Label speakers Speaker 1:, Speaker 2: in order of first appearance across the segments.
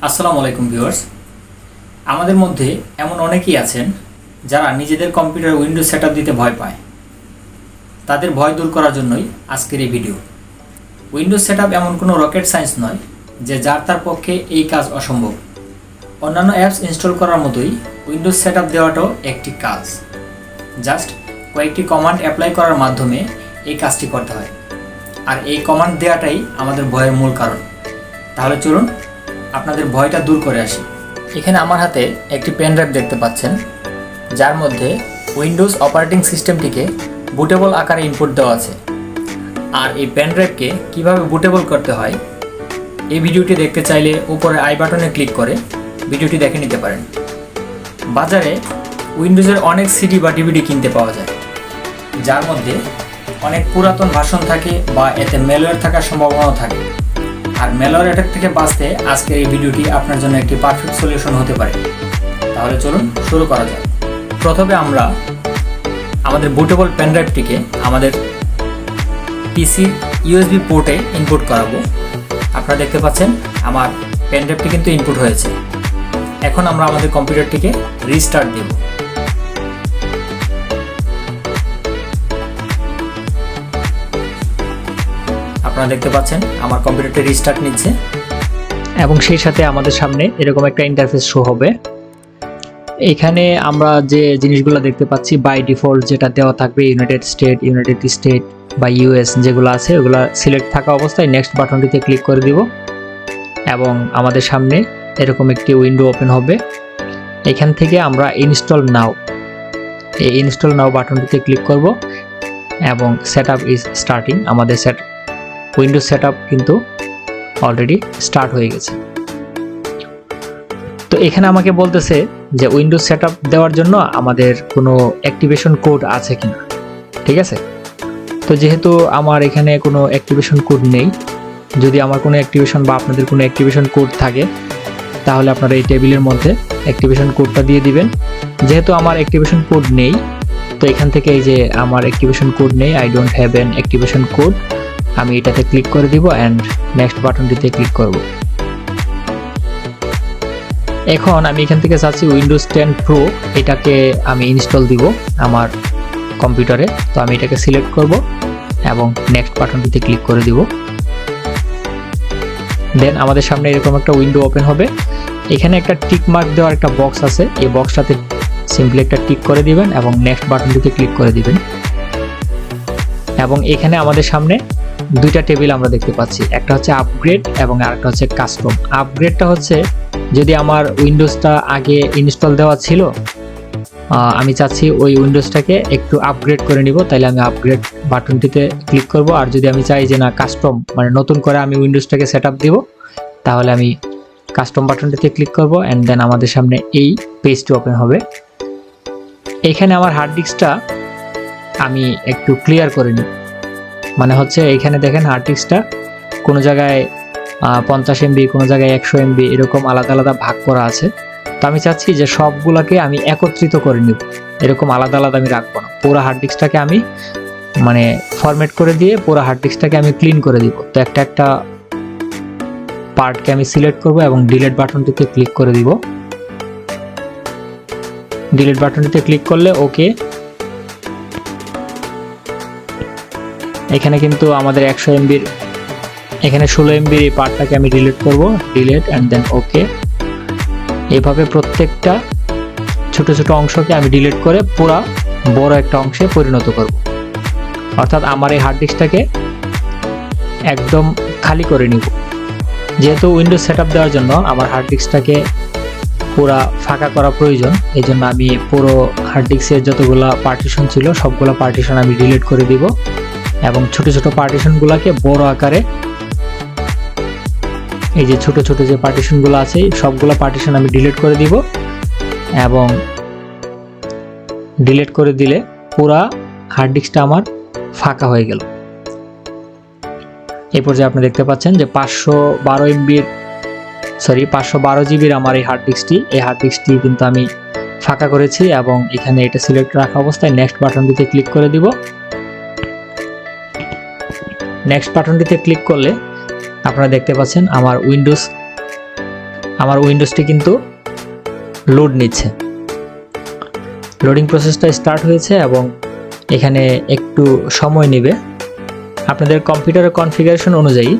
Speaker 1: আসসালামু আলাইকুম ভিউয়ার্স। আমাদের মধ্যে এমন অনেকেই আছেন যারা নিজেদের কম্পিউটার উইন্ডোজ সেটআপ দিতে ভয় পায়। তাদের ভয় দূর করার জন্যই আজকের এই ভিডিও। উইন্ডোজ সেটআপ এমন কোনো রকেট সায়েন্স নয় যে যার তার পক্ষে এই কাজ অসম্ভব। অন্যান্য অ্যাপস ইনস্টল করার মতোই উইন্ডোজ সেটআপ দেওয়াটাও একটি কাজ। জাস্ট কয়েকটি কমান্ড অ্যাপ্লাই করার মাধ্যমে এই কাজটি করতে হয়, আর এই কমান্ড দেওয়াটাই আমাদের ভয়ের মূল কারণ। তাহলে চলুন আপনাদের ভয়টা দূর করে আসি। এখানে আমার হাতে একটি পেন ড্রাইভ দেখতে পাচ্ছেন, যার মধ্যে উইন্ডোজ অপারেটিং সিস্টেমটিকে বুটেবল আকারে ইনপুট দেওয়া আছে। আর এই পেন ড্রাইভকে কীভাবে বুটেবল করতে হয় এই ভিডিওটি দেখতে চাইলে উপরে আই বাটনে ক্লিক করে ভিডিওটি দেখে নিতে পারেন। বাজারে উইন্ডোজের অনেক সিডি বা ডিভিডি কিনতে পাওয়া যায়, যার মধ্যে অনেক পুরাতন ভার্সন থাকে বা এতে ম্যালওয়্যার থাকার সম্ভাবনাও থাকে। আর ম্যালওয়্যার অ্যাটাক থেকে বাঁচতে আজকের এই ভিডিওটি আপনার জন্য একটি পারফেক্ট সলিউশন হতে পারে। তাহলে চলুন শুরু করা যাক। প্রথমে আমরা আমাদের বুটেবল পেন ড্রাইভটিকে আমাদের পিসির ইউএসবি পোর্টে ইনপুট করাবো। আপনারা দেখতে পাচ্ছেন আমার পেন ড্রাইভটি কিন্তু ইনপুট হয়েছে। এখন আমরা আমাদের কম্পিউটারটিকে রিস্টার্ট দেব। আপনারা দেখতে পাচ্ছেন আমার কম্পিউটারটি রিস্টার্ট নিচ্ছে এবং সেই সাথে আমাদের সামনে এরকম একটা ইন্টারফেস শো হবে। এখানে আমরা যে জিনিসগুলো দেখতে পাচ্ছি বাই ডিফল্ট যেটা দেওয়া থাকবে ইউনাইটেড স্টেট বা ইউএস যেগুলো আছে ওগুলো সিলেক্ট থাকা অবস্থায় নেক্সট বাটনটিতে ক্লিক করে দিব এবং আমাদের সামনে এরকম একটি উইন্ডো ওপেন হবে। এখান থেকে আমরা ইনস্টল নাও বাটনটিতে ক্লিক করব এবং সেটআপ ইজ স্টার্টিং। আমাদের উইন্ডোজ সেটআপ কিন্তু অলরেডি স্টার্ট হয়ে গেছে। তো এখানে আমাকে বলতেছে যে উইন্ডোজ সেটআপ দেওয়ার জন্য আমাদের কোনো অ্যাক্টিভেশন কোড আছে কিনা। ঠিক আছে, তো যেহেতু আমার এখানে কোনো অ্যাক্টিভেশন কোড নেই, যদি আমার কোনো অ্যাক্টিভেশন বা আপনাদের কোনো অ্যাক্টিভেশন কোড থাকে তাহলে আপনারা এই টেবিলের মধ্যে অ্যাক্টিভেশন কোডটা দিয়ে দিবেন। যেহেতু আমার অ্যাক্টিভেশন কোড নেই, তো এখান থেকে এই যে আমার অ্যাক্টিভেশন কোড নেই, I don't have an activation code, আমি এটাতে ক্লিক করে দিব অ্যান্ড নেক্সট বাটনটিতে ক্লিক করব। এখন আমি এখান থেকে চাচ্ছি উইন্ডোজ 10 প্রো এটাকে আমি ইনস্টল দিব আমার কম্পিউটারে। তো আমি এটাকে সিলেক্ট করব এবং নেক্সট বাটনটিতে ক্লিক করে দিব। দেন আমাদের সামনে এরকম একটা উইন্ডো ওপেন হবে। এখানে একটা টিক মার্ক দেওয়ার একটা বক্স আছে, এই বক্সটাতে সিম্পলি একটা টিক করে দিবেন এবং নেক্সট বাটনটিতে ক্লিক করে দিবেন। এবং এখানে আমাদের সামনে দুইটা টেবিল আমরা দেখতে পাচ্ছি, একটা হচ্ছে আপগ্রেড এবং আরেকটা হচ্ছে কাস্টম। আপগ্রেডটা হচ্ছে যদি আমার উইন্ডোজটা আগে ইনস্টল দেওয়া ছিল, আমি চাচ্ছি ওই উইন্ডোজটাকে একটু আপগ্রেড করে নিব, তাইলে আমি আপগ্রেড বাটনটিতে ক্লিক করব। আর যদি আমি চাই যে না কাস্টম মানে নতুন করে আমি উইন্ডোজটাকে সেট আপ দিব, তাহলে আমি কাস্টম বাটনটিতে ক্লিক করব অ্যান্ড দেন আমাদের সামনে এই পেজটি ওপেন হবে। এইখানে আমার হার্ড ডিস্কটা আমি একটু ক্লিয়ার করে নিই, মানে হচ্ছে এইখানে দেখেন হার্ড ডিস্কটা কোনো জায়গায় 50 MB, কোনো জায়গায় 100 MB এরকম আলাদা আলাদা ভাগ করা আছে। তো আমি চাচ্ছি যে সবগুলোকে আমি একত্রিত করে নিব, এরকম আলাদা আলাদা আমি রাখবো না। পুরো হার্ড ডিস্কটাকে আমি মানে ফরম্যাট করে দিয়ে পুরো হার্ড ডিস্কটাকে আমি ক্লিন করে দিব। তো একটা একটা পার্টকে আমি সিলেক্ট করব এবং ডিলিট বাটনটিতে ক্লিক করে দিব। ডিলিট বাটনটিতে ক্লিক করলে ওকে। এখানে কিন্তু আমাদের 100 MB এখানে 16 MB এই পার্টটাকে আমি ডিলিট করব, ডিলিট অ্যান্ড দেন ওকে। এইভাবে প্রত্যেকটা ছোট ছোট অংশকে আমি ডিলিট করে পুরো বড় একটা অংশে পরিণত করব। অর্থাৎ আমার এই হার্ড ডিস্কটাকে একদম খালি করে নিব। যেহেতু উইন্ডোজ সেটআপ দেওয়ার জন্য আমার হার্ড ডিস্কটাকে পুরো ফাঁকা করা প্রয়োজন, এই জন্য আমি পুরো হার্ড ডিস্কের যতগুলো পার্টিশন ছিল সবগুলো পার্টিশন আমি ডিলিট করে দিব এবং ছোট ছোট পার্টিশনগুলোকে বড় আকারে এই যে ছোট ছোট যে পার্টিশনগুলো আছে সবগুলো পার্টিশন আমি ডিলিট করে দিব এবং ডিলিট করে দিলে পুরা হার্ড ডিস্কটা আমার ফাঁকা হয়ে গেল। এই পর্যায়ে আপনি দেখতে পাচ্ছেন যে 512 জিবির আমার এই হার্ড ডিস্কটি কিন্তু আমি ফাঁকা করেছি এবং এখানে এটা সিলেক্ট রাখা অবস্থায় নেক্সট বাটনটিতে ক্লিক করে দিব। নেক্সট বাটনটিতে ক্লিক করলে আপনারা দেখতে পাচ্ছেন আমার উইন্ডোজ আমার উইন্ডোজটি কিন্তু লোড নিচ্ছে। লোডিং প্রসেসটা স্টার্ট হয়েছে এবং এখানে একটু সময় নেবে। আপনাদের কম্পিউটারের কনফিগারেশন অনুযায়ী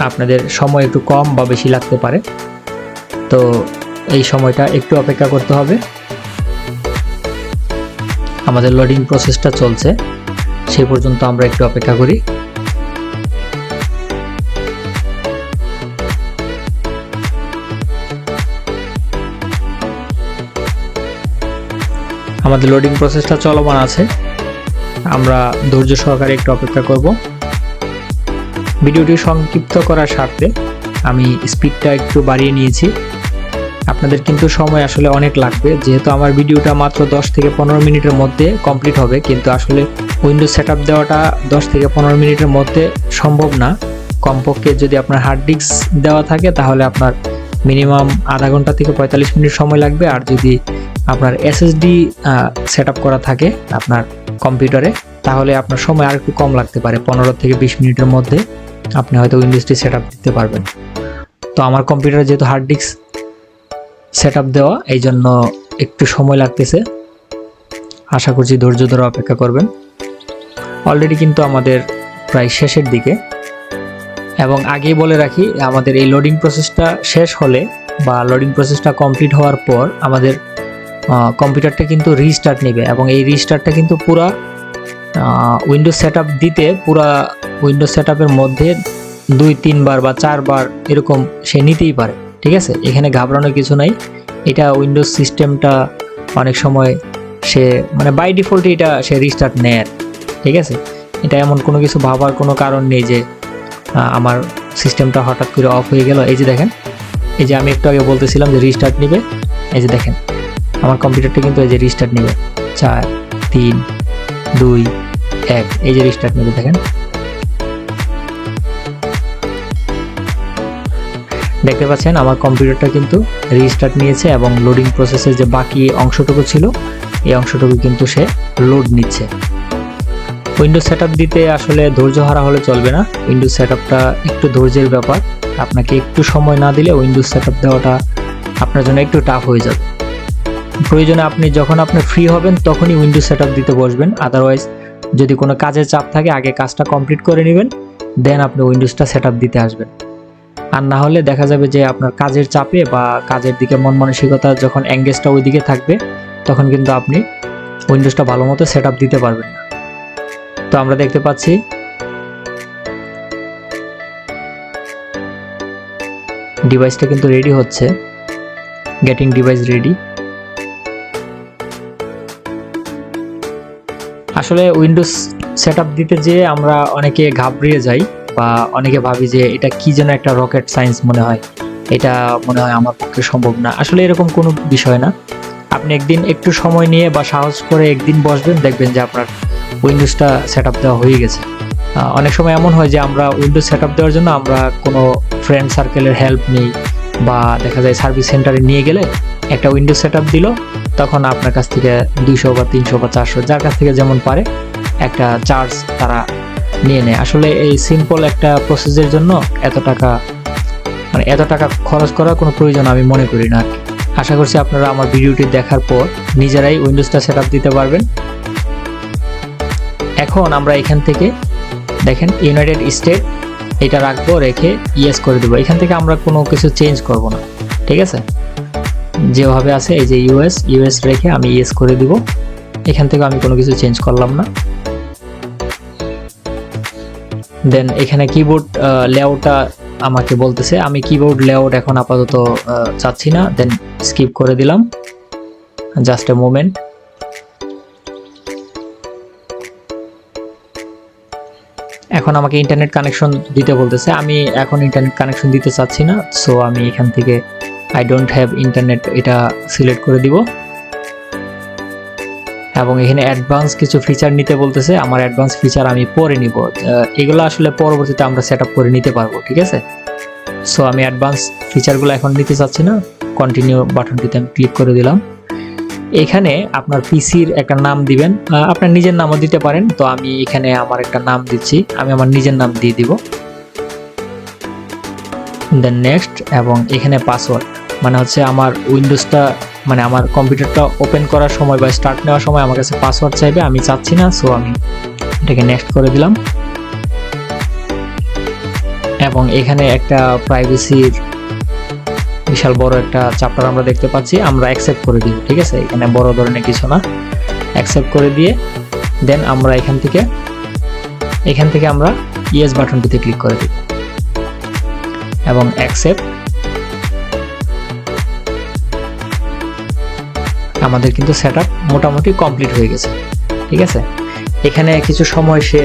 Speaker 1: আপনাদের সময় একটু কম বা বেশি লাগতে পারে, তো এই সময়টা একটু অপেক্ষা করতে হবে। আমাদের লোডিং প্রসেসটা চলছে, সেই পর্যন্ত আমরা একটু অপেক্ষা করি। আমাদের লোডিং প্রসেসটা চলমান আছে, আমরা ধৈর্য সহকারে একটু অপেক্ষা করব। ভিডিওটি সংক্ষিপ্ত করার স্বার্থে আমি স্পিডটা একটু বাড়িয়ে নিয়েছি। আপনাদের কিন্তু সময় আসলে অনেক লাগবে, যেহেতু আমার ভিডিওটা মাত্র 10 থেকে 15 মিনিটের মধ্যে কমপ্লিট হবে, কিন্তু আসলে উইন্ডোজ সেটআপ দেওয়াটা 10 থেকে 15 মিনিটের মধ্যে সম্ভব না। কমপক্ষে যদি আপনার হার্ড ডিস্ক দেওয়া থাকে তাহলে আপনার মিনিমাম আধা ঘন্টা থেকে 45 মিনিট সময় লাগবে। আর যদি আপনার এসএসডি সেটআপ করা থাকে আপনার কম্পিউটারে তাহলে আপনার সময় আর একটু কম লাগতে পারে, 15 থেকে 20 মিনিটের মধ্যে আপনি হয়তো উইন্ডোজটি সেটআপ দিতে পারবেন। তো আমার কম্পিউটারে যেহেতু হার্ড ডিস্ক সেটআপ দেওয়া, এই জন্য একটু সময় লাগতেছে। আশা করছি ধৈর্য ধরে অপেক্ষা করবেন। অলরেডি কিন্তু আমাদের প্রায় শেষের দিকে, এবং আগেই বলে রাখি আমাদের এই লোডিং প্রসেসটা শেষ হলে বা লোডিং প্রসেসটা কমপ্লিট হওয়ার পর আমাদের কম্পিউটারটা কিন্তু রিস্টার্ট নেবে, এবং এই রিস্টার্টটা কিন্তু পুরা উইন্ডোজ সেটআপ দিতে পুরা উইন্ডোজ সেটআপের মধ্যে 2-3 বার বা 4 বার এরকম সে নিতেই পারে। ঠিক আছে, এখানে ঘাবড়ানোর কিছু নাই। এটা উইন্ডোজ সিস্টেমটা অনেক সময় সে মানে বাই ডিফল্টে এটা সে রিস্টার্ট নেয়। ঠিক আছে, এটা এমন কোনো কিছু ভাবার কোনো কারণ নেই যে আমার সিস্টেমটা হঠাৎ করে অফ হয়ে গেল। এই যে দেখেন, এই যে আমি একটু আগে বলতেছিলাম যে রিস্টার্ট নেবে, এই যে দেখেন আমার কম্পিউটারটা কিন্তু এই যে রিস্টার্ট নেবে 4, 3, 2, 1, এই যে রিস্টার্ট নেবে। দেখেন দেখতে পাচ্ছেন আমার কম্পিউটারটা কিন্তু রিস্টার্ট নিয়েছে এবং লোডিং প্রসেসের যে বাকি অংশটুকু ছিল এই অংশটুকু কিন্তু সে লোড নিচ্ছে। উইন্ডোজ সেটআপ দিতে আসলে ধৈর্য হারা হলে চলবে না। উইন্ডোজ সেটআপটা একটু ধৈর্যের ব্যাপার, আপনাকে একটু সময় না দিলে উইন্ডোজ সেটআপ দেওয়াটা আপনার জন্য একটু টাফ হয়ে যাবে। প্রয়োজনে আপনি যখন আপনি ফ্রি হবেন তখনই উইন্ডোজ সেটআপ দিতে বসবেন। আদারওয়াইজ যদি কোনো কাজের চাপ থাকে আগে কাজটা কমপ্লিট করে নেবেন, দেন আপনি উইন্ডোজটা সেটআপ দিতে আসবেন। আর না হলে দেখা যাবে যে আপনার কাজের চাপে বা কাজের দিকে মন মানসিকতা যখন এঙ্গেজটা ওই দিকে থাকবে তখন কিন্তু আপনি উইন্ডোজটা ভালো মতো সেটআপ দিতে পারবেন না। তো আমরা দেখতে পাচ্ছি ডিভাইসটা কিন্তু রেডি হচ্ছে, গেটিং ডিভাইস রেডি। আসলে উইন্ডোজ সেটআপ দিতে যেয়ে আমরা অনেকে ঘাবড়িয়ে যাই বা অনেকে ভাবি যে এটা কি যেন একটা রকেট সায়েন্স মনে হয়, এটা মনে হয় আমার পক্ষে সম্ভব না। আসলে এরকম কোনো বিষয় না। আপনি একদিন একটু সময় নিয়ে বা সাহস করে একদিন বসবেন, দেখবেন যে আপনার উইন্ডোজটা সেটআপ দেওয়া হয়ে গেছে। অনেক সময় এমন হয় যে আমরা উইন্ডোজ সেটআপ দেওয়ার জন্য আমরা কোনো ফ্রেন্ড সার্কেলের হেল্প নিই বা দেখা যায় সার্ভিস সেন্টারে নিয়ে গেলে একটা উইন্ডোজ সেটআপ দিল, তখন আপনার কাছ থেকে 200 বা 300 বা 400 যার কাছ থেকে যেমন পারে একটা চার্জ তারা নিয়ে নেয়। আসলে এই সিম্পল একটা প্রসেসের জন্য এত টাকা খরচ করার কোনো প্রয়োজন আমি মনে করি না। আশা করছি আপনারা আমার ভিডিওটি দেখার পর নিজেরাই উইন্ডোজটা সেটআপ দিতে পারবেন। এখন আমরা এখান থেকে দেখেন ইউনাইটেড স্টেট এটা রাখবো, রেখে ইয়েস করে দেবো। এখান থেকে আমরা কোনো কিছু চেঞ্জ করব না। ঠিক আছে, যেভাবে আছে এই যে ইউএস রেখে আমি ইয়েস করে দিব। এখান থেকে আমি কোনো কিছু চেঞ্জ করলাম না। দেন এখানে কিবোর্ড লেআউটটা আমাকে বলতেছে, আমি কিবোর্ড লেআউট এখন আপাতত চাচ্ছি না, দেন স্কিপ করে দিলাম। Just a moment. এখন আমাকে ইন্টারনেট কানেকশন দিতে বলতেছে, আমি এখন ইন্টারনেট কানেকশন দিতে চাচ্ছি না, সো আমি এখান থেকে আই ডোন্ট হ্যাভ ইন্টারনেট এটা সিলেক্ট করে দিব। এবং এখানে অ্যাডভান্স কিছু ফিচার নিতে বলতেছে, আমার অ্যাডভান্স ফিচার আমি পরে নিব, এগুলো আসলে পরবর্তীতে আমরা সেট আপ করে নিতে পারবো। ঠিক আছে, সো আমি অ্যাডভান্স ফিচারগুলো এখন নিতে চাচ্ছি না। কন্টিনিউ বাটনটিতে আমি ক্লিক করে দিলাম। এখানে আপনার পিসির একটা নাম দিবেন, আপনার নিজের নামও দিতে পারেন। তো আমি এখানে আমার একটা নাম দিচ্ছি, আমি আমার নিজের নাম দিয়ে দিব। দেন নেক্সট, এবং এখানে পাসওয়ার্ড, মানে হচ্ছে আমার উইন্ডোজটা মানে আমার কম্পিউটারটা ওপেন করার সময় বা স্টার্ট নেওয়ার সময় আমার কাছে পাসওয়ার্ড চাইবে, আমি চাচ্ছি না, সো আমি এটাকে নেক্সট করে দিলাম। এবং এখানে একটা প্রাইভেসির বিশাল বড় একটা চ্যাপ্টার আমরা দেখতে পাচ্ছি, আমরা অ্যাকসেপ্ট করে দিব। ঠিক আছে, এখানে বড় ধরনের কিছু না, অ্যাকসেপ্ট করে দিয়ে দেন আমরা এখান থেকে আমরা ইয়েস বাটনটিতে ক্লিক করে দিব এবং অ্যাকসেপ্ট। আমাদের কিন্তু সেটআপ মোটামুটি কমপ্লিট হয়ে গেছে। ঠিক আছে, এখানে কিছু সময় সে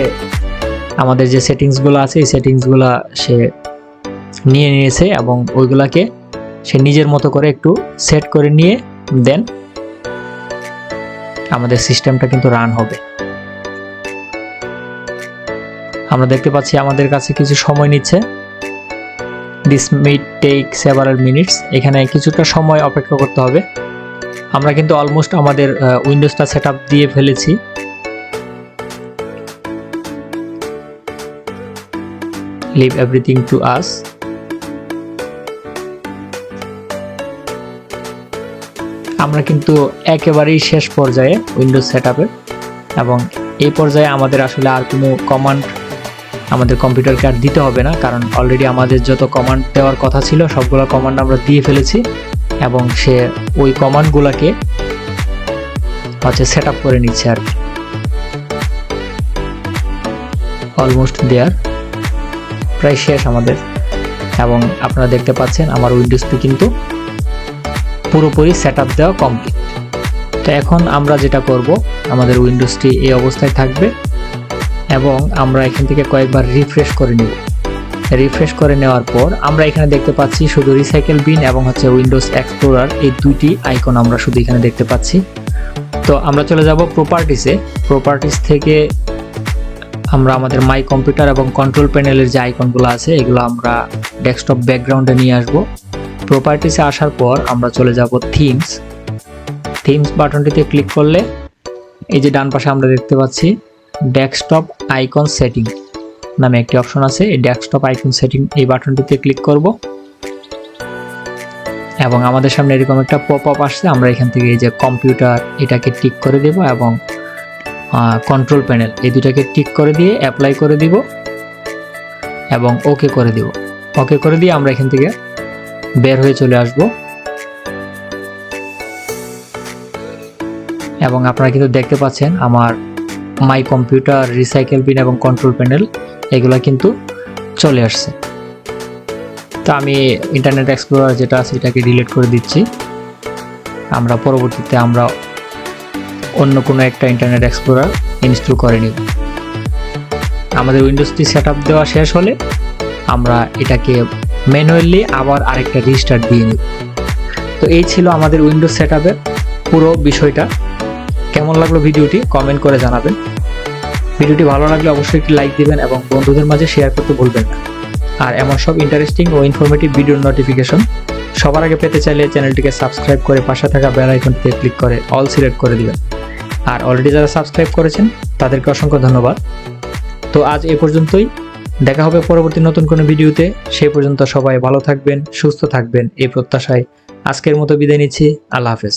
Speaker 1: আমাদের যে সেটিংসগুলো আছে এই সেটিংসগুলো সে নিয়ে নিয়েছে এবং ওইগুলাকে সে নিজের মতো করে একটু সেট করে নিয়ে দেন আমাদের সিস্টেমটা কিন্তু রান হবে। আমরা দেখতে পাচ্ছি আমাদের কাছে কিছু সময় নিচ্ছে, this might take several minutes, এখানে কিছুটা সময় অপেক্ষা করতে হবে। আমরা কিন্তু অলমোস্ট আমাদের উইন্ডোজটা সেটআপ দিয়ে ফেলেছি। Leave everything to us. আমরা কিন্তু একেবারেই শেষ পর্যায়ে উইন্ডোজ সেটআপের, এবং এই পর্যায়ে আমাদের আসলে আর কোনো কমান্ড আমাদের কম্পিউটারকে আর দিতে হবে না, কারণ অলরেডি আমাদের যত কমান্ড দেওয়ার কথা ছিল সবগুলো কমান্ড আমরা দিয়ে ফেলেছি এবং সে ওই কমান্ডগুলোকে হচ্ছে সেটআপ করে নিচ্ছে আর কি। অলমোস্ট দেয়ার, প্রায় শেষ আমাদের। এবং আপনারা দেখতে পাচ্ছেন আমার উইন্ডোজটি কিন্তু পুরোপুরি সেটআপ দেওয়া কমপ্লিট। তো এখন আমরা যেটা করব, আমাদের উইন্ডোজটি এই অবস্থায় থাকবে এবং আমরা এখান থেকে কয়েকবার রিফ্রেশ করে নিব। রিফ্রেশ করে নেওয়ার পর আমরা এখানে দেখতে পাচ্ছি শুধু রিসাইকেল বিন এবং হচ্ছে উইন্ডোজ এক্সপ্লোরার, এই দুইটি আইকন আমরা শুধু এখানে দেখতে পাচ্ছি। তো আমরা চলে যাব প্রপার্টিসে। প্রপার্টিস থেকে আমরা আমাদের মাই কম্পিউটার এবং কন্ট্রোল প্যানেলের যে আইকনগুলো আছে এগুলো আমরা ডেস্কটপ ব্যাকগ্রাউন্ডে নিয়ে আসব। প্রপার্টিসে আসার পর আমরা চলে যাব থিমস বাটনটিতে ক্লিক করলে এই যে ডান পাশে আমরা দেখতে পাচ্ছি ডেস্কটপ আইকন সেটিং নামে একটি অপশন আছে। এই ডেস্কটপ আইকন সেটিং এই বাটনটিতে ক্লিক করব এবং আমাদের সামনে এরকম একটা পপ আপ আসছে। আমরা এখান থেকে এই যে কম্পিউটার এটাকে টিক করে দেব এবং কন্ট্রোল প্যানেল এই দুটাকে টিক করে দিয়ে অ্যাপ্লাই করে দিব এবং ওকে করে দিব। ওকে করে দিয়ে আমরা এখান থেকে বের হয়ে চলে আসব এবং আপনারা কিন্তু দেখতে পাচ্ছেন আমার মাই কম্পিউটার, রিসাইকেল বিন এবং কন্ট্রোল প্যানেল এগুলা কিন্তু চলে আসছে। তো আমি ইন্টারনেট এক্সপ্লোরার যেটা আছে এটাকে ডিলিট করে দিচ্ছি। আমরা পরবর্তীতে আমরা অন্য কোনো একটা ইন্টারনেট এক্সপ্লোরার ইনস্টল করে নিব। আমাদের উইন্ডোজটি সেটআপ দেওয়া শেষ হলে আমরা এটাকে ম্যানুয়ালি আবার আরেকটা রিস্টার্ট দিয়ে নিব। তো এই ছিল আমাদের উইন্ডোজ সেটআপের পুরো বিষয়টা। কেমন লাগলো ভিডিওটি কমেন্ট করে জানাবেন। ভিডিওটি ভালো লাগলে অবশ্যই একটি লাইক দিবেন এবং বন্ধুদের মাঝে শেয়ার করতে ভুলবেন না। আর এমন সব ইন্টারেস্টিং ও ইনফরমেটিভ ভিডিওর নোটিফিকেশন সবার আগে পেতে চাইলে চ্যানেলটিকে সাবস্ক্রাইব করে পাশে থাকা বেল আইকনটিতে ক্লিক করে অল সিলেক্ট করে দিবেন। আর অলরেডি যারা সাবস্ক্রাইব করেছেন তাদেরকে অসংখ্য ধন্যবাদ। তো আজ এ পর্যন্তই, দেখা হবে পরবর্তী নতুন কোনো ভিডিওতে। সেই পর্যন্ত সবাই ভালো থাকবেন, সুস্থ থাকবেন এই প্রত্যাশায় আজকের মতো বিদায় নিচ্ছি। আল্লাহ হাফেজ।